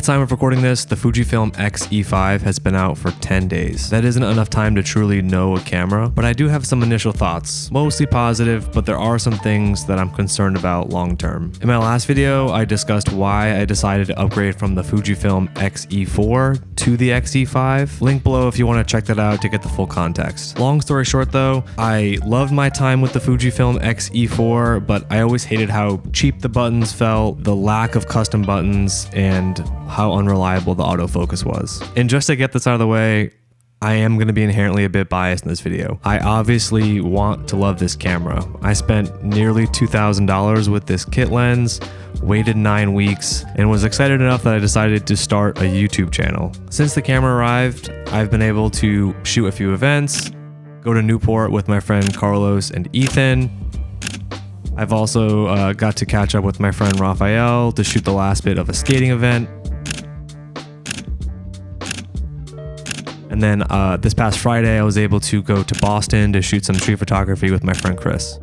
time of recording this, the Fujifilm X-E5 has been out for 10 days. That isn't enough time to truly know a camera, but I do have some initial thoughts. Mostly positive, but there are some things that I'm concerned about long term. In my last video, I discussed why I decided to upgrade from the Fujifilm X-E4 to the X-E5. Link below if you want to check that out to get the full context. Long story short though, I loved my time with the Fujifilm X-E4, but I always hated how cheap the buttons felt, the lack of custom buttons, and how unreliable the autofocus was. And just to get this out of the way, I am going to be inherently a bit biased in this video. I obviously want to love this camera. I spent nearly $2,000 with this kit lens, waited 9 weeks, and was excited enough that I decided to start a YouTube channel. Since the camera arrived, I've been able to shoot a few events, go to Newport with my friend Carlos and Ethan. I've also got to catch up with my friend Raphael to shoot the last bit of a skating event. And then this past Friday, I was able to go to Boston to shoot some tree photography with my friend Chris.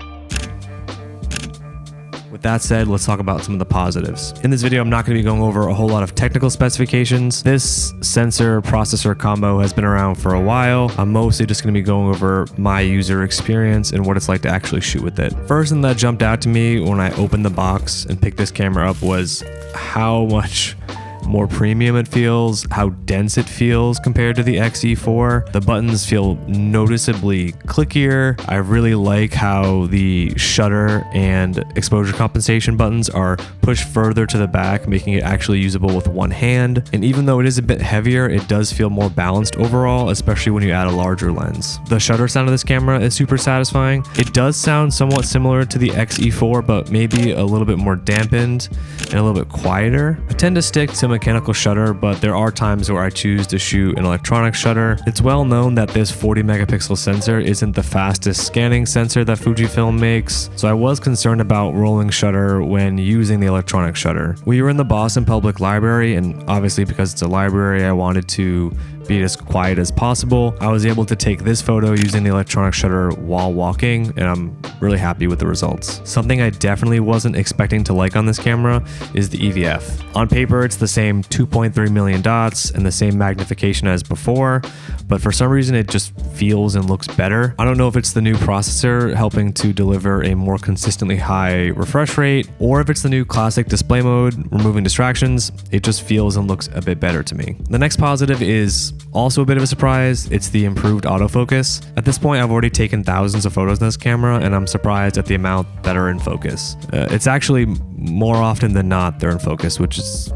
With that said, let's talk about some of the positives. In this video, I'm not going to be going over a whole lot of technical specifications. This sensor processor combo has been around for a while. I'm mostly just going to be going over my user experience and what it's like to actually shoot with it. First thing that jumped out to me when I opened the box and picked this camera up was how much more premium it feels, how dense it feels compared to the X-E4. The buttons feel noticeably clickier. I really like how the shutter and exposure compensation buttons are pushed further to the back, making it actually usable with one hand. And even though it is a bit heavier, it does feel more balanced overall, especially when you add a larger lens. The shutter sound of this camera is super satisfying. It does sound somewhat similar to the X-E4, but maybe a little bit more dampened and a little bit quieter. I tend to stick to mechanical shutter, but there are times where I choose to shoot an electronic shutter. It's well known that this 40 megapixel sensor isn't the fastest scanning sensor that Fujifilm makes, so I was concerned about rolling shutter when using the electronic shutter. We were in the Boston Public Library, and obviously because it's a library, I wanted to be as quiet as possible. I was able to take this photo using the electronic shutter while walking, and I'm really happy with the results. Something I definitely wasn't expecting to like on this camera is the EVF. On paper, it's the same 2.3 million dots and the same magnification as before, but for some reason it just feels and looks better. I don't know if it's the new processor helping to deliver a more consistently high refresh rate, or if it's the new classic display mode, removing distractions. It just feels and looks a bit better to me. The next positive is also a bit of a surprise. It's the improved autofocus. At this point, I've already taken thousands of photos in this camera, and I'm surprised at the amount that are in focus. It's actually more often than not they're in focus, which is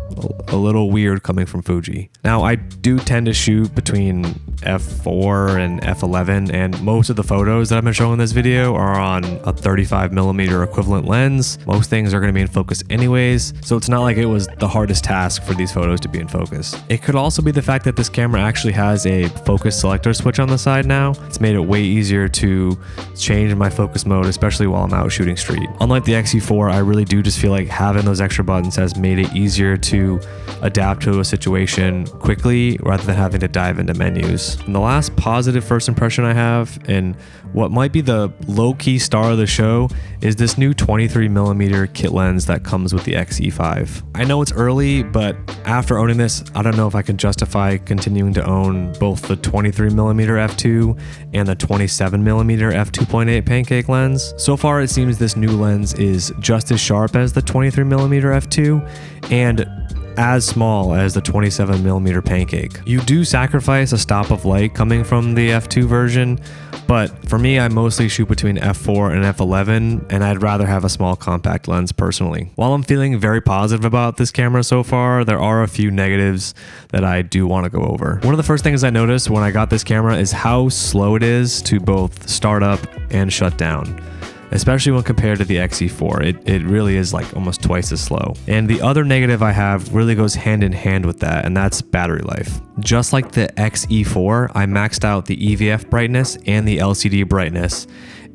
a little weird coming from Fuji. Now, I do tend to shoot between f4 and f11, and most of the photos that I've been showing in this video are on a 35mm equivalent lens. Most things are going to be in focus anyways, so it's not like it was the hardest task for these photos to be in focus. It could also be the fact that this camera actually has a focus selector switch on the side now. It's made it way easier to change my focus mode, especially while I'm out shooting street. Unlike the X-E4, I really do just feel like having those extra buttons has made it easier to adapt to a situation quickly rather than having to dive into menus. And the last positive first impression I have, and what might be the low-key star of the show, is this new 23mm kit lens that comes with the X-E5. I know it's early, but after owning this, I don't know if I can justify continuing to own both the 23mm f2 and the 27mm f2.8 pancake lens. So far, it seems this new lens is just as sharp as the 23mm f2 and as small as the 27mm pancake. You do sacrifice a stop of light coming from the f2 version, but for me, I mostly shoot between f4 and f11, and I'd rather have a small compact lens personally. While I'm feeling very positive about this camera so far, there are a few negatives that I do want to go over. One of the first things I noticed when I got this camera is how slow it is to both start up and shut down, especially when compared to the X-E4. It really is like almost twice as slow. And the other negative I have really goes hand in hand with that, and that's battery life. Just like the X-E4, I maxed out the EVF brightness and the LCD brightness,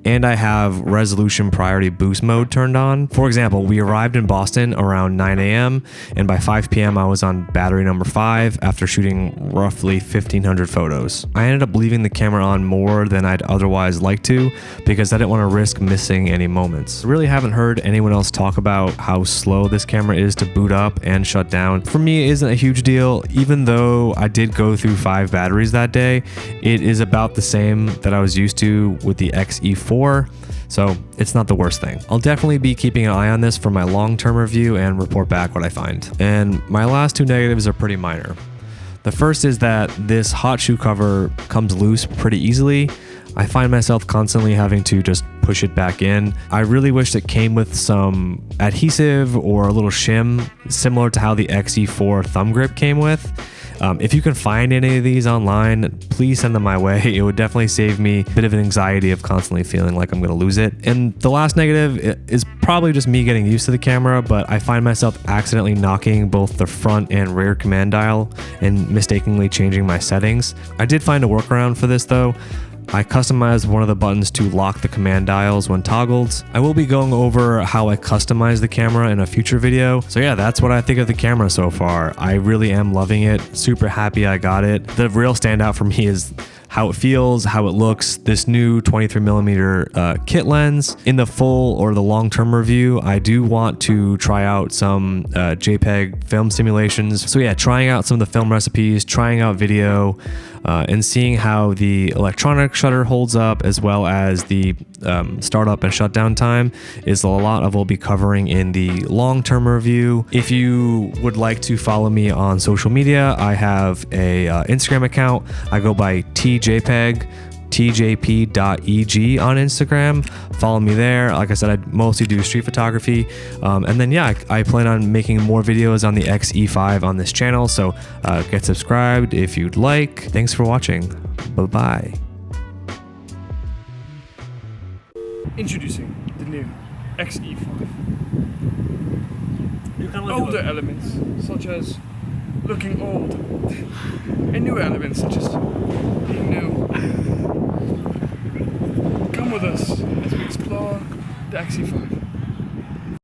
and I have resolution priority boost mode turned on. For example, we arrived in Boston around 9 a.m. and by 5 p.m. I was on battery number 5 after shooting roughly 1,500 photos. I ended up leaving the camera on more than I'd otherwise like to because I didn't want to risk missing any moments. I really haven't heard anyone else talk about how slow this camera is to boot up and shut down. For me, it isn't a huge deal. Even though I did go through 5 batteries that day, it is about the same that I was used to with the X-E4, so it's not the worst thing. I'll definitely be keeping an eye on this for my long-term review and report back what I find. And my last 2 negatives are pretty minor. The first is that this hot shoe cover comes loose pretty easily. I find myself constantly having to just push it back in. I really wish it came with some adhesive or a little shim, similar to how the X-E4 thumb grip came with. If you can find any of these online, please send them my way. It would definitely save me a bit of an anxiety of constantly feeling like I'm going to lose it. And the last negative is probably just me getting used to the camera, but I find myself accidentally knocking both the front and rear command dial and mistakenly changing my settings. I did find a workaround for this though. I customized one of the buttons to lock the command dials when toggled. I will be going over how I customize the camera in a future video. So yeah, that's what I think of the camera so far. I really am loving it. Super happy I got it. The real standout for me is how it feels, how it looks. This new 23mm kit lens. In the full or the long-term review, I do want to try out some JPEG film simulations. So yeah, trying out some of the film recipes, trying out video, and seeing how the electronic shutter holds up, as well as the startup and shutdown time, is a lot of what we'll be covering in the long-term review. If you would like to follow me on social media, I have a Instagram account. I go by tjpeg, tjp.eg on Instagram. Follow me there. Like I said, I mostly do street photography. And then yeah, I plan on making more videos on the X-E5 on this channel. So get subscribed if you'd like. Thanks for watching. Bye-bye. Introducing the new X-E5. Older elements, such as looking old, and newer elements, such as being new. Come with us as we explore the X-E5.